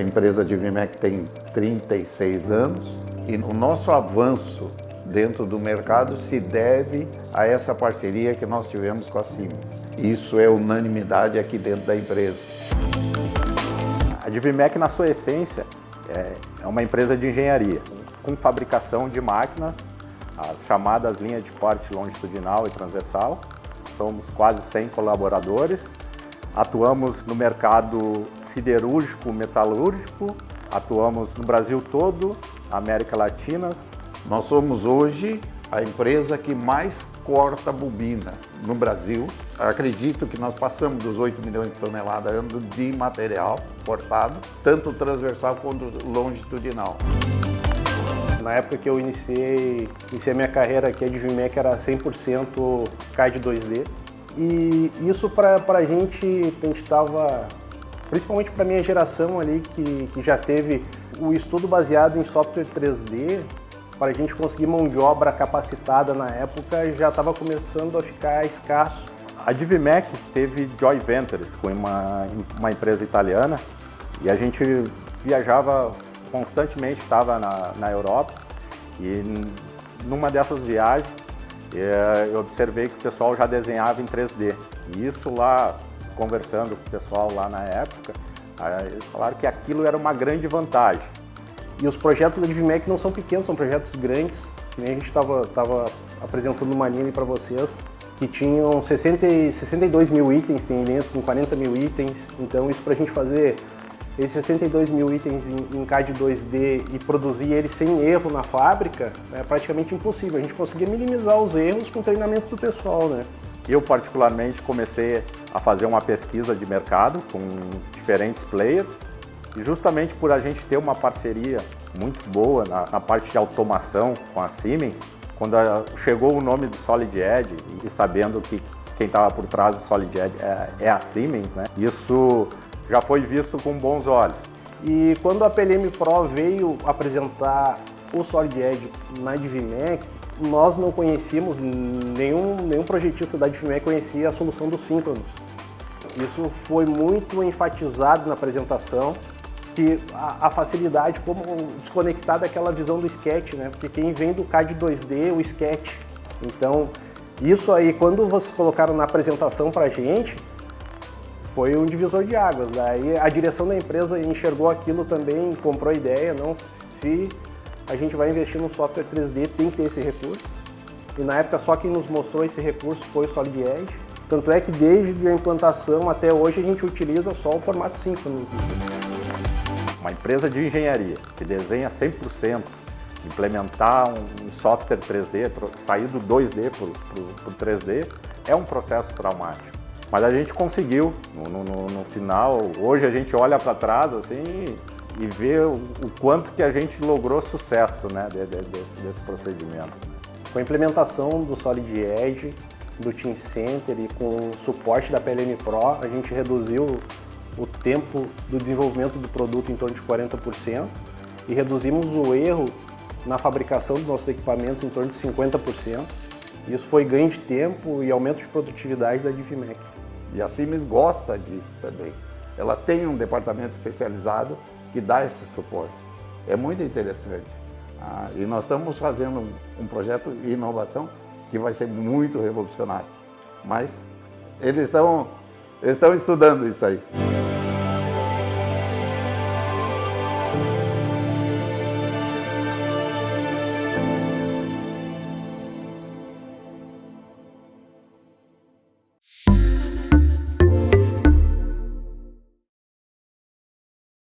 A empresa Advimec tem 36 anos e o nosso avanço dentro do mercado se deve a essa parceria que nós tivemos com a Siemens. Isso é unanimidade aqui dentro da empresa. A Advimec, na sua essência, é uma empresa de engenharia, com fabricação de máquinas, as chamadas linhas de corte longitudinal e transversal. Somos quase 100 colaboradores. Atuamos no mercado siderúrgico, metalúrgico, atuamos no Brasil todo, América Latina. Nós somos hoje a empresa que mais corta bobina no Brasil. Acredito que nós passamos dos 8 milhões de toneladas ano de material cortado, tanto transversal quanto longitudinal. Na época que eu iniciei a minha carreira aqui, a Advimec era 100% CAD 2D. E isso para a gente estava, principalmente para a minha geração ali, que já teve o estudo baseado em software 3D, para a gente conseguir mão de obra capacitada na época, já estava começando a ficar escasso. A Advimec teve joint ventures com uma empresa italiana e a gente viajava constantemente, estava na Europa, e numa dessas viagens eu observei que o pessoal já desenhava em 3D. E isso lá, conversando com o pessoal lá na época, eles falaram que aquilo era uma grande vantagem. E os projetos da Advimec não são pequenos, são projetos grandes, que nem a gente estava apresentando uma anime para vocês, que tinham 62 mil itens, tem linhas com 40 mil itens. Então isso para a gente fazer esses 62 mil itens em CAD 2D e produzir eles sem erro na fábrica é praticamente impossível. A gente conseguia minimizar os erros com o treinamento do pessoal, né? Eu, particularmente, comecei a fazer uma pesquisa de mercado com diferentes players e justamente por a gente ter uma parceria muito boa na parte de automação com a Siemens, quando chegou o nome do Solid Edge e sabendo que quem estava por trás do Solid Edge é a Siemens, né? Isso já foi visto com bons olhos. E quando a PLM Pro veio apresentar o Solid Edge na Advimec, nós não conhecíamos, nenhum projetista da Advimec conhecia a solução do Synchronous. Isso foi muito enfatizado na apresentação, que a facilidade como desconectar daquela visão do sketch, né? Porque quem vem do CAD 2D, o sketch. Então, isso aí, quando vocês colocaram na apresentação pra gente, foi um divisor de águas. Daí a direção da empresa enxergou aquilo também, comprou a ideia, não, se a gente vai investir no software 3D, tem que ter esse recurso. E na época só quem nos mostrou esse recurso foi o Solid Edge. Tanto é que desde a implantação até hoje a gente utiliza só o formato Synchronous. Uma empresa de engenharia que desenha 100%, implementar um software 3D, sair do 2D para o 3D, é um processo traumático. Mas a gente conseguiu, no final, hoje a gente olha para trás assim, e vê o quanto que a gente logrou sucesso, né, desse procedimento. Com a implementação do Solid Edge, do Teamcenter e com o suporte da PLM Pro, a gente reduziu o tempo do desenvolvimento do produto em torno de 40% e reduzimos o erro na fabricação dos nossos equipamentos em torno de 50%. Isso foi ganho de tempo e aumento de produtividade da Advimec. E a Siemens gosta disso também. Ela tem um departamento especializado que dá esse suporte. É muito interessante. E nós estamos fazendo um projeto de inovação que vai ser muito revolucionário. Mas eles estão estudando isso aí.